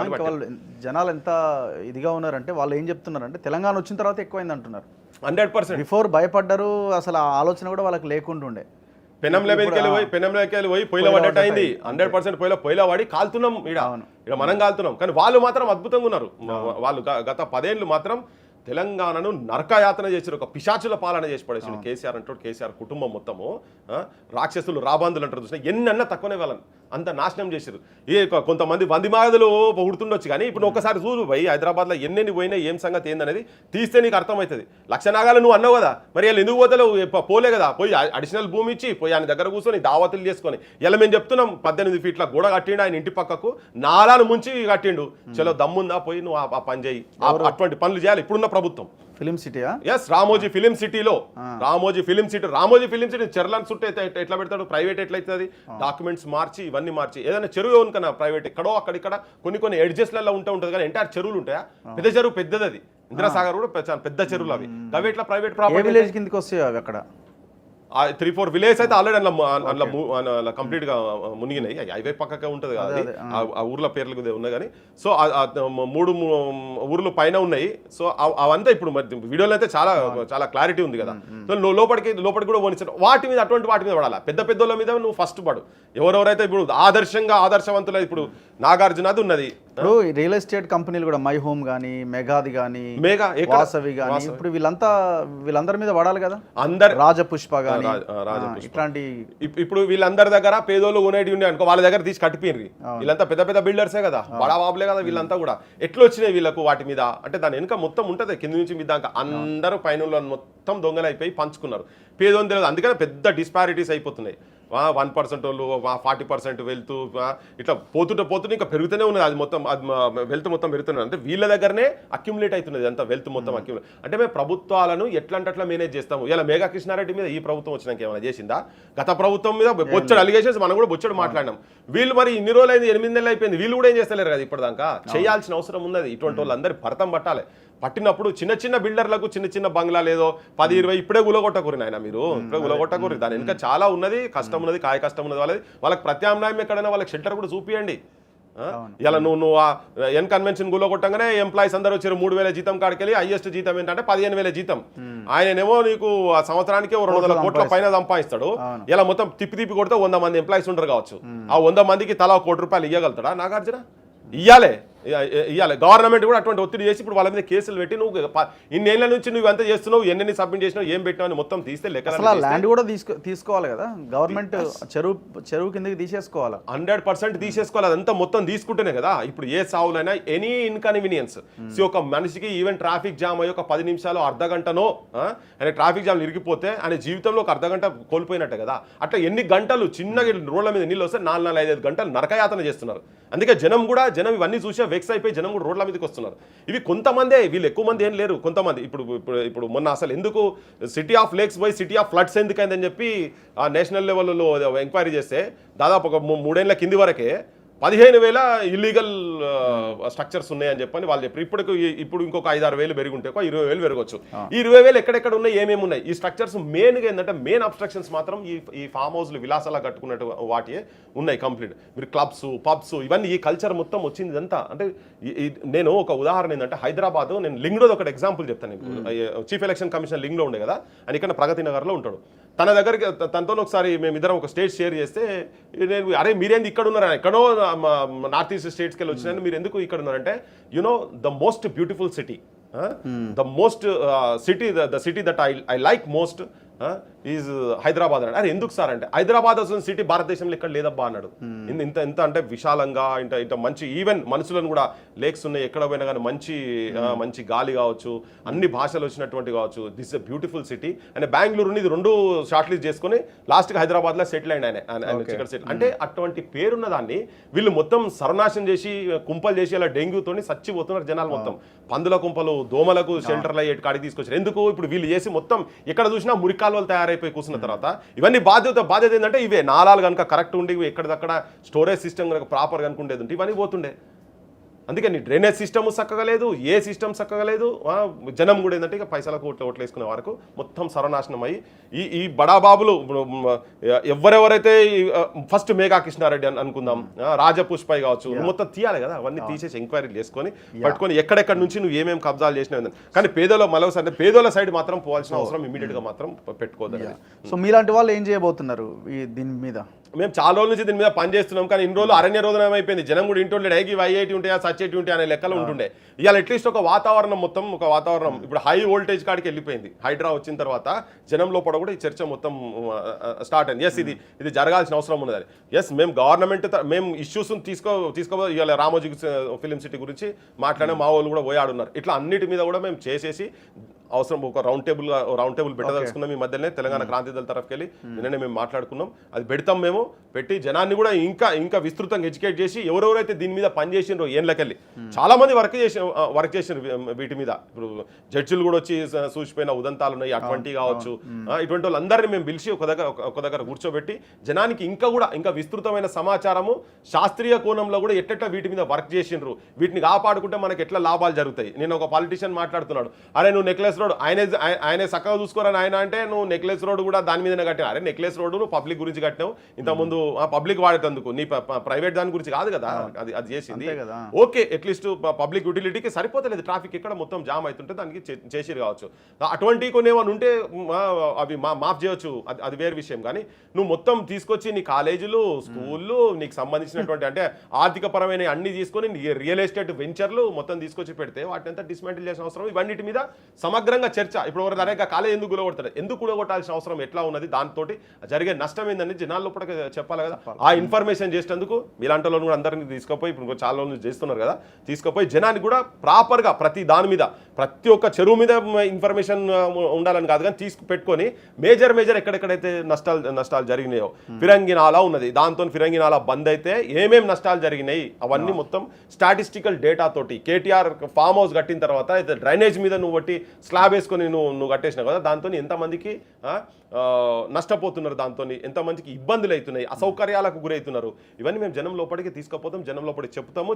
ఇంకా వాళ్ళు జనాలు ఎంత ఇదిగా ఉన్నారంటే వాళ్ళు ఏం చెప్తున్నారంటే తెలంగాణ వచ్చిన తర్వాత ఎక్కువైంది అంటున్నారు. 100% బిఫోర్ భయపడ్డారు, అసలు ఆ ఆలోచన కూడా వాళ్ళకి లేకుంటుండే. పెనంలోకి పోయి పొయ్యిలో పడ్డట్టు అయింది. 100% పొయ్యిలో పడి కాలుతున్నాం ఇక్కడ మనం కాలుతున్నాం. కానీ వాళ్ళు మాత్రం అద్భుతంగా ఉన్నారు. వాళ్ళు గత 10 ఏళ్ళు మాత్రం తెలంగాణను నరకయాతన చేసారు, ఒక పిశాచుల పాలన చేసి పడేసిండు కేసీఆర్ అంటాడు. కేసీఆర్ కుటుంబం మొత్తము రాక్షసులు రాబందులు అంటారు చూసిన ఎన్నన్నా తక్కువనే వాళ్ళని అంత నాశనం చేశారు. కొంతమంది వందిమాగదులు ఉడుతుండొచ్చు, కానీ ఇప్పుడు ఒక్కసారి చూడు పోయి హైదరాబాద్లో ఎన్నెన్ని పోయినా ఏం సంగతి ఏందనేది తీస్తే నీకు అర్థమవుతుంది. లక్ష నాగాలు నువ్వు అన్నావు కదా, మరి వాళ్ళు ఎందుకు పోతలేవు? పోలే కదా, పోయి అడిషనల్ భూమి ఇచ్చి పోయి ఆయన దగ్గర కూర్చొని దావతులు చేసుకొని ఇలా మేము చెప్తున్నాం 18 ఫీట్ల గోడ కట్టిండు ఆయన ఇంటి పక్కకు, నాలాను ముంచి కట్టిండు. చలో దమ్ముందా పోయి నువ్వు ఆ పని చేయి, అటువంటి పనులు చేయాలి ఇప్పుడున్న ప్రభుత్వం. ఫిలిం సిటీయా? ఎస్, రామోజీ ఫిలిం సిటీలో రామోజీ ఫిలిం సిటీ చెర్లను చుట్టూ ఎట్లా పెడతాడు? ప్రైవేట్ ఎట్లయితుంది? డాక్యుమెంట్స్ మార్చి ఇవన్నీ మార్చి ఏదైనా చెరువు కన్నా ప్రైవేట్ ఎక్కడో అక్కడిక్కడ కొన్ని ఎడ్జెస్లలో ఉంటుంది, కానీ ఎంటైర్ చెరువులు ఉంటాయా? పెద్ద చెరువు పెద్దది, అది ఇందిరాసాగర్ కూడా పెద్ద చెరువులు అవి. అవి ఎట్లా ప్రైవేట్ ప్రాపర్టీ విలేజ్ కిందకి వస్తాయి అవి. అక్కడ 3-4 విలేజ్ అయితే ఆల్రెడీ అందులో కంప్లీట్ గా మునిగినాయి. హైవే పక్కకే ఉంటుంది కదా అది, ఆ ఊర్ల పేర్లు ఉన్నాయి. కానీ సో 3 ఊర్లు పైన ఉన్నాయి. సో అవంతా ఇప్పుడు వీడియోలో అయితే చాలా క్లారిటీ ఉంది కదా. సో లోపలికి కూడా పోనిచ్చారు. వాటి మీద పడాలా, పెద్దోళ్ళ మీద నువ్వు ఫస్ట్ పడు. ఎవరెవరైతే ఇప్పుడు ఆదర్శవంతులు, ఇప్పుడు నాగార్జునది ఉన్నది. ఇప్పుడు రియల్ ఎస్టేట్ కంపెనీలు కూడా మై హోమ్ కానీ, మెగాది కానీ, వాసవి కానీ, ఇప్పుడు వీళ్ళందరి మీద పడాలి కదా. అందరు రాజపుష్ప కానీ ఇట్లాంటి ఇప్పుడు వీళ్ళందరి దగ్గర పేదోళ్ళు కొనేటి ఉండే అనుకో, వాళ్ళ దగ్గర తీసి కట్టిపోయినరి. వీళ్ళంతా పెద్ద బిల్డర్సే కదా, బడా బాబులే కదా వీళ్ళంతా కూడా. ఎట్లా వచ్చినాయి వీళ్ళకు వాటి మీద అంటే దాని వెనుక మొత్తం ఉంటుంది, కింద నుంచి మీద దాకా అందరూ పైన మొత్తం దొంగలు అయిపోయి పంచుకున్నారు. పేదోని తెలియదు, అందుకనే పెద్ద డిస్పారిటీస్ అయిపోతున్నాయి. 1% వాళ్ళు 40% వెళ్తూ ఇట్లా పోతుంటే ఇంకా పెరుగుతూనే ఉన్నది. అది మొత్తం వెల్త్ మొత్తం పెరుగుతున్నది. అంటే వీళ్ళ దగ్గరనే అక్యుములేట్ అవుతున్నది అంత వెల్త్ మొత్తం అక్యుములేట్. అంటే మేము ప్రభుత్వాలను ఎట్లంటే అట్లా మేనేజ్ చేస్తాము. ఇలా మేఘా కృష్ణారెడ్డి మీద ఈ ప్రభుత్వం వచ్చినాక ఏమైనా చేసిందా? గత ప్రభుత్వం మీద బొచ్చడు అలిగేషన్స్ మనం కూడా బొచ్చడు మాట్లాడినాం. వీళ్ళు మరి ఇన్ని రోజులు అయింది, 8 నెలలు అయిపోయింది, వీళ్ళు కూడా ఏం చేస్తలేరు కదా ఇప్పటిదాకా. చేయాల్సిన అవసరం ఉన్నది. ఇటువంటి వాళ్ళందరి భరతం పట్టాలి. పట్టినప్పుడు చిన్న బిల్డర్లకు చిన్న బంగ్లాలు ఏదో 10-20 ఇప్పుడే గులగొట్టకూరి నాయన, మీరు ఇప్పుడే గులగొట్టకూరి. దాని ఇంకా చాలా ఉన్నది, కష్టం ఉన్నది, కాయ కష్టం ఉన్నది. వాళ్ళకి ప్రత్యామ్నాయం ఎక్కడైనా వాళ్ళకి షెల్టర్ కూడా చూపియండి. ఇలా నువ్వు ఎన్ కన్వెన్షన్ గులగొట్టంగానే ఎంప్లాయీస్ అందరూ వచ్చారు. 3,000 జీతం కాడికెళ్ళి హైయెస్ట్ జీతం ఏంటంటే 15,000 జీతం. ఆయనేమో నీకు ఆ సంవత్సరానికి 200 కోట్ల పైన సంపాదిస్తాడు. ఇలా మొత్తం తిప్పి కొడితే 100 మంది ఎంప్లాయీస్ ఉండరు కావచ్చు. ఆ 100 మందికి తలా 1 కోటి రూపాయలు ఇవ్వగలుగుతాడా నాగార్జున? ఇవ్వాలి. గవర్నమెంట్ కూడా అటువంటి ఒత్తిడి చేసి ఇప్పుడు వాళ్ళ మీద కేసులు పెట్టి నువ్వు ఇన్నేళ్ల నుంచి నువ్వు ఎంత చేస్తున్నావు, ఎన్ని సబ్మిట్ చేసినావు, ఏం పెట్టినావు అని మొత్తం తీస్తే లెక్క. ల్యాండ్ కూడా తీసుకోవాలి కదా గవర్నమెంట్, చెరువు కిందకి తీసేసుకోవాలి. 100% తీసేసుకోవాలి. అదంతా మొత్తం తీసుకుంటేనే కదా ఇప్పుడు ఏ సావులైనా ఎనీ ఇన్కన్వీనియన్స్. ఒక మనిషికి ఈవెన్ ట్రాఫిక్ జామ్ అయ్యి ఒక 10 నిమిషాలు అర్ధగంటనో ఆయన ట్రాఫిక్ జామ్ ఇరిగిపోతే ఆయన జీవితంలో ఒక అర్ధగంట కోల్పోయినట్టే కదా. అట్లా ఎన్ని గంటలు చిన్నగా రోడ్ల మీద నీళ్ళు వస్తే 4-5 గంటలు నరకయాతన చేస్తున్నారు. అందుకే జనం ఇవన్నీ చూసే వెక్స్ అయిపోయి జనం కూడా రోడ్ల మీదకి వస్తున్నారు. ఇవి కొంతమందే, వీళ్ళు ఎక్కువ మంది ఏం లేరు, కొంతమంది. ఇప్పుడు మొన్న అసలు ఎందుకు సిటీ ఆఫ్ లేక్స్ పోయి సిటీ ఆఫ్ ఫ్లడ్స్ ఎందుకైందని చెప్పి ఆ నేషనల్ లెవెల్లో ఎంక్వైరీ చేస్తే దాదాపు ఒక 3 ఏళ్ల కింది వరకే 15,000 ఇల్లీగల్ స్ట్రక్చర్స్ ఉన్నాయని చెప్పని వాళ్ళు చెప్పారు. ఇప్పుడు ఇంకొక 5-6 వేలు పెరుగుంటే 20,000 పెరగవచ్చు. ఈ 20,000 ఎక్కడెక్కడ ఉన్నాయి, ఏమేమి ఉన్నాయి ఈ స్ట్రక్చర్స్? మెయిన్గా ఏంటంటే మెయిన్ అబ్స్ట్రక్షన్స్ మాత్రం ఈ ఫామ్ హౌస్లు విలాసాలా కట్టుకున్నట్టు వాటి ఉన్నాయి కంప్లీట్. మీరు క్లబ్స్, పబ్స్, ఇవన్నీ ఈ కల్చర్ మొత్తం వచ్చింది ఇదంతా. అంటే నేను ఒక ఉదాహరణ ఏంటంటే హైదరాబాద్, నేను లింగ్లో ఒక ఎగ్జాంపుల్ చెప్తాను. చీఫ్ ఎలక్షన్ కమిషన్ లింగ్లో ఉండే కదా, అని ఇక్కడ ప్రగతి నగర్లో ఉంటాడు. తన దగ్గరికి తనతో ఒకసారి మేమిద్దరం ఒక స్టేట్ షేర్ చేస్తే, నేను అరే మీరేంది ఇక్కడ ఉన్నారా, ఎక్కడో నార్త్ ఈస్ట్ స్టేట్స్కి వెళ్ళి వచ్చినాను, మీరు ఎందుకు ఇక్కడ ఉన్నారంటే the most beautiful city, the city that I like most is Hyderabad అన్నాడు. అరే ఎందుకు సార్ అంటే, హైదరాబాద్ అసలు సిటీ భారతదేశంలో ఇక్కడ లేదబ్బా అన్నాడు. ఇంత అంటే విశాలంగా ఇంత మంచి, ఈవెన్ మనుషులను కూడా లేక్స్ ఉన్నాయి, ఎక్కడ పోయినా కానీ మంచి గాలి కావచ్చు, అన్ని భాషలు వచ్చినటువంటి కావచ్చు. This a beautiful city. And బెంగళూరుని ఇది 2 షార్ట్ లిస్ట్ చేసుకుని లాస్ట్కి హైదరాబాద్లో సెటిల్ అయింది ఆయన ఇక్కడ సెటిల్. అంటే అటువంటి పేరున్న దాన్ని వీళ్ళు మొత్తం సర్వనాశనం చేసి కుంపలు చేసి అలా డెంగ్యూతోని చచ్చిపోతున్నారు జనాలు. మొత్తం పందుల కుంపలు, దోమలకు షెల్టర్లు అయ్యే కాడికి తీసుకొచ్చారు. ఎందుకు? ఇప్పుడు వీళ్ళు చేసి మొత్తం ఎక్కడ చూసినా మురికాలు తయారైపోయి కూర్చున్న తర్వాత ఇవన్నీ బాధ్యత ఏంటంటే ఇవే నాలాలు కనుక కరెక్ట్ ఉండి ఎక్కడిదక్కడ స్టోరేజ్ సిస్టమ్ కనుక ప్రాపర్ కనుక ఉండేది ఉంటే ఇవన్నీ పోతుండే. అందుకని డ్రైనేజ్ సిస్టమ్ చక్కగా లేదు, ఏ సిస్టమ్ చక్కగా లేదు. జనం కూడా ఏంటంటే ఇక పైసలకు ఓట్లు వేసుకునే వరకు మొత్తం సర్వనాశనం అయ్యి ఈ బడాబాబులు ఎవరెవరైతే ఫస్ట్ మేఘా కృష్ణారెడ్డి అనుకుందాం, రాజపుష్పై కావచ్చు, మొత్తం తీయాలి కదా, అవన్నీ తీసేసి ఎంక్వైరీలు చేసుకొని పట్టుకొని ఎక్కడెక్కడ నుంచి నువ్వు ఏమేమి కబ్జాలు చేసినావు. కానీ పేదోళ్ళ సైడ్ మాత్రం పోవాల్సిన అవసరం ఇమీడియట్ గా మాత్రం పెట్టుకోవద్దు. సో మీలాంటి వాళ్ళు ఏం చేయబోతున్నారు దీని మీద? మేము చాలా రోజుల నుంచి దీని మీద పని చేస్తున్నాం, కానీ ఇన్ని రోజులు అరణ్య రోదనం అయిపోయింది. జనం కూడా ఇంటుండే ఇవి ఐఐటి ఉంటాయా సచ్ఐటి ఉంటాయి అనే లెక్కలు ఉంటుండే. ఇవాళ అట్లీస్ట్ ఒక వాతావరణం ఇప్పుడు హై వోల్టేజ్ కాడికి వెళ్ళిపోయింది. హైడ్రా వచ్చిన తర్వాత జనం లోపల కూడా ఈ చర్చ మొత్తం స్టార్ట్ అయింది. ఎస్ ఇది జరగాల్సిన అవసరం ఉన్నది. ఎస్ మేము గవర్నమెంట్ మేము ఇష్యూస్ తీసుకో ఇవాళ రామోజీ ఫిలిం సిటీ గురించి మాట్లాడే మా వాళ్ళు కూడా పోయాడున్నారు. ఇట్లా అన్నిటి మీద కూడా మేము చేసేసి అవసరం ఒక రౌండ్ టేబుల్ పెట్టదలుచుకున్నాం. ఈ మధ్యనే తెలంగాణ క్రాంతి దళ తరఫుకి వెళ్ళి నిన్ననే మేము మాట్లాడుకున్నాం. అది పెడతాం. మేము పెట్టి జనాన్ని కూడా ఇంకా విస్తృతంగా ఎడ్యుకేట్ చేసి ఎవరెవరైతే దీని మీద పనిచేసినారో ఏళ్ళకెళ్ళి చాలా మంది వర్క్ చేసిన వీటి మీద. ఇప్పుడు జడ్జిలు కూడా వచ్చి చూసిపోయిన ఉదంతాలు ఉన్నాయి, అటువంటి కావచ్చు. ఇటువంటి వాళ్ళందరినీ మేము పిలిచి ఒక దగ్గర కూర్చోబెట్టి జనానికి ఇంకా విస్తృతమైన సమాచారము శాస్త్రీయ కోణంలో కూడా ఎట్లా వీటి మీద వర్క్ చేసిండ్రు, వీటిని కాపాడుకుంటే మనకి ఎట్లా లాభాలు జరుగుతాయి. నేను ఒక పాలిటిషియన్ మాట్లాడుతున్నాడు, అరే నువ్వు నెక్లెస్ రోడ్ ఆయనే చక్కగా చూసుకోరని ఆయన అంటే, నువ్వు నెక్లెస్ రోడ్ కూడా దాని మీదనే కట్టినా. అరే నెక్లెస్ రోడ్ నువ్వు పబ్లిక్ గురించి కట్టినావు, ఇంతకుముందు పబ్లిక్ వాడేటందుకు, నీ ప్రైవేట్ దాని గురించి కాదు కదా అది చేసింది. ఓకే, అట్లీస్ట్ పబ్లిక్ యూటిలిటీకి సరిపోతలేదు, ట్రాఫిక్ ఇక్కడ మొత్తం జామ్ అవుతుంటే దానికి చేసిరు కావచ్చు. అటువంటి కొన్ని ఏమైనా ఉంటే అవి మాఫ్ చేయొచ్చు, అది వేరే విషయం. కానీ నువ్వు మొత్తం తీసుకొచ్చి నీ కాలేజీలు, స్కూళ్ళు, నీకు సంబంధించినటువంటి అంటే ఆర్థిక పరమైన అన్ని తీసుకొని రియల్ ఎస్టేట్ వెంచర్లు మొత్తం తీసుకొచ్చి పెడితే వాటిని ఎంత డిస్మాంటిల్ చేసిన అవసరం, ఇవన్నిటి మీద సమగ్రంగా చర్చ. ఇప్పుడు ఎవరు అరే కాలేజ్ ఎందుకు కూలగొడతారు, ఎందుకు కూలగొట్టాల్సిన అవసరం ఎట్లా ఉన్నది, దాంతో జరిగే నష్టం ఏందని జనాల లోపల చెప్పాలి కదా. ఆ ఇన్ఫర్మేషన్ చేసేందుకు మీలాంటి వాళ్ళని కూడా అందరినీ తీసుకుపోయి, ఇప్పుడు చాలా రోజులు చేస్తున్నారు కదా, తీసుకుపోయి జనానికి కూడా ప్రాపర్గా ప్రతి దాని మీద ప్రతి ఒక్క చెరువు మీద ఇన్ఫర్మేషన్ ఉండాలని కాదు, కానీ పెట్టుకొని మేజర్ ఎక్కడెక్కడైతే నష్టాలు జరిగినాయో. ఫిరంగినాలా ఉన్నది, దాంతో ఫిరంగినాలా బంద్ అయితే ఏమేమి నష్టాలు జరిగినాయి అవన్నీ మొత్తం స్టాటిస్టికల్ డేటా తోటి. కేటీఆర్ ఫామ్ హౌస్ కట్టిన తర్వాత అయితే డ్రైనేజ్ మీద నువ్వు బట్టి స్లాబ్ వేసుకొని నువ్వు కట్టేసినావు కదా, దాంతో ఎంతమందికి నష్టపోతున్నారు, దాంతో ఎంతమందికి ఇబ్బందులు అవుతున్నాయి, అసౌకర్యాలకు గురవుతున్నారు. ఇవన్నీ మేము జనం లోపలికి తీసుకుపోతాం, జనం లోపలికి చెప్తాము,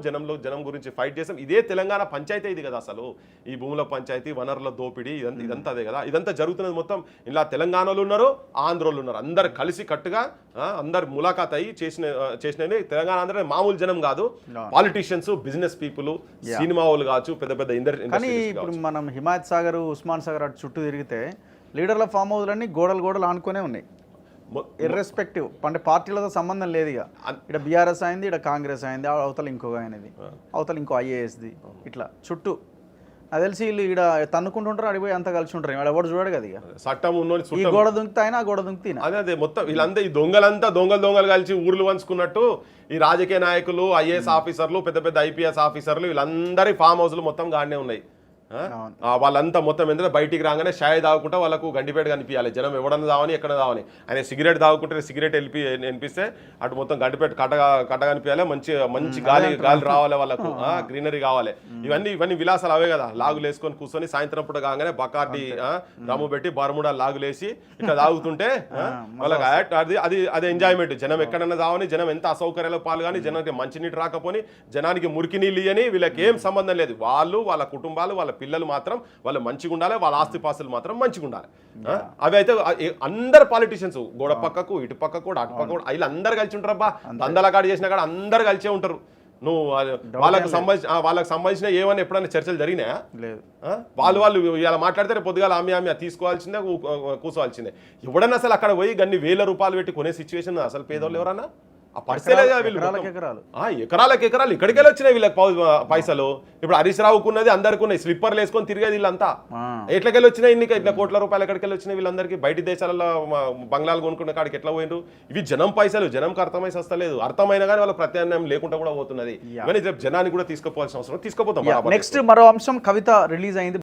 జనం గురించి ఫైట్ చేస్తాం. ఇదే తెలంగాణ పంచాయతీ ఇది కదా అసలు. ఈ భూముల పంచాయతీ, వనరుల దోపిడీ, ఇదంతా అదే కదా. ఇదంతా జరుగుతున్నది మొత్తం ఇలా తెలంగాణలో ఉన్నారు, ఆంధ్రోళ్ళు ఉన్నారు, అందరు కలిసి కట్టుగా అందరు ములాఖాత్ అయ్యి చేసినవి. తెలంగాణ అందరూ మామూలు జనం కాదు, పాలిటీషియన్స్, బిజినెస్ పీపుల్, సినిమా వాళ్ళు కావచ్చు, పెద్ద కానీ ఇప్పుడు మనం హిమాయత్ సాగర్, ఉస్మాన్ సాగర్ అటు చుట్టూ తిరిగితే లీడర్ల ఫామ్ హౌస్లన్నీ గోడలు ఆనుకునే ఉన్నాయి. ఇర్రెస్పెక్టివ్ అంటే పార్టీలతో సంబంధం లేదు. ఇక ఇక్కడ బీఆర్ఎస్ అయింది, ఇక్కడ కాంగ్రెస్ అయింది, అవతల ఇంకొక ఆయనది, అవతల ఇంకో ఐఏఎస్ది, ఇట్లా చుట్టూ అది తెలిసి వీళ్ళు ఇక్కడ తన్నుకుంటుంటారు, అడిగిపోయి అంతా కలిసి ఉంటారు. ఇక్కడ ఎవరు చూడడు కదా, ఇక చట్టం ఈ గోడ దుంకుతా అయినా ఆ గోడ దుంకుతా. అదే మొత్తం వీళ్ళంతా ఈ దొంగలు కలిసి ఊర్లు పంచుకున్నట్టు ఈ రాజకీయ నాయకులు, ఐఏఎస్ ఆఫీసర్లు, పెద్ద ఐపీఎస్ ఆఫీసర్లు, వీళ్ళందరి ఫామ్ హౌస్లు మొత్తం గానే ఉన్నాయి. వాళ్ళంతా మొత్తం ఎందుకంటే బయటికి రాగానే షాయ్ తాగుకుంటా వాళ్ళకు గండిపేట కనిపించాలి. జనం ఎవడన్నా తావని ఎక్కడ తావని, ఆయన సిగరెట్ తాగుకుంటే సిగరెట్ వినిపిస్తే అటు మొత్తం గండిపేట కట్ట కనిపించాలి, మంచి గాలి రావాలి, వాళ్ళకు గ్రీనరీ కావాలి. ఇవన్నీ విలాసాలు అవే కదా. లాగులు వేసుకొని కూర్చొని సాయంత్రం పూట కాగానే బకార్డి రమ్ము పెట్టి బరముడా లాగులేసి ఇట్లా తాగుతుంటే వాళ్ళకి అది ఎంజాయ్మెంట్. జనం ఎక్కడన్నా తావని, జనం ఎంత అసౌకర్యాల పాలు కానీ, జనానికి మంచినీటి రాకపోని, జనానికి మురికి నీళ్ళు ఇయ్యని, వీళ్ళకి ఏం సంబంధం లేదు. వాళ్ళ కుటుంబాలు, వాళ్ళ పిల్లలు మాత్రం వాళ్ళు మంచిగా ఉండాలి, వాళ్ళ ఆస్తిపాస్తులు మాత్రం మంచిగా ఉండాలి. అవి అయితే అందరు పాలిటీషియన్స్ గోడ పక్కకు, ఇటు పక్కకు కూడా, అటు పక్క కూడా, వీళ్ళు అందరు కలిసి ఉంటారు. అబ్బా దందలకాడ చేసినా కూడా అందరు కలిసే ఉంటారు. నువ్వు వాళ్ళకి సంబంధించిన ఏమన్నా ఎప్పుడైనా చర్చలు జరిగినాయా? వాళ్ళు ఇలా మాట్లాడితే పొద్దుగాల ఆమె తీసుకోవాల్సిందే, కూర్చోవాల్సిందే. ఎవడన్నా అసలు అక్కడ పోయి గన్ని వేల రూపాయలు పెట్టి కొనే సిచ్యువేషన్ అసలు పేదోళ్ళు ఎవరన్నా? ఆ పరిస్థితులు ఎకరాలకు ఇక్కడికి వెళ్ళి వచ్చినాయి వీళ్ళకి పైసలు. ఇప్పుడు హరీష్ రావుకున్నది అందరికి ఉన్నాయి, స్లిప్పర్లు వేసుకొని తిరిగేది వీళ్ళంతా. ఎట్లకెళ్ళి వచ్చినాయి ఇట్లా కోట్ల రూపాయలు ఎక్కడికెళ్ళి వచ్చినాయి వీళ్ళందరికీ? బయట దేశాలలో బంగ్లాలు కొనుక్కున్న కాడికి ఎట్లా పోయినరు? ఇవి జనం పైసలు, జనంకి అర్థమై వస్తలేదు. అర్థమైనా కానీ వాళ్ళ ప్రత్యామ్నాయం లేకుండా కూడా పోతున్నది. ఇవన్నీ జనాన్ని కూడా తీసుకుపోవాల్సిన అవసరం, తీసుకుపోతాం. నెక్స్ట్ మరో అంశం, కవిత రిలీజ్ అయింది.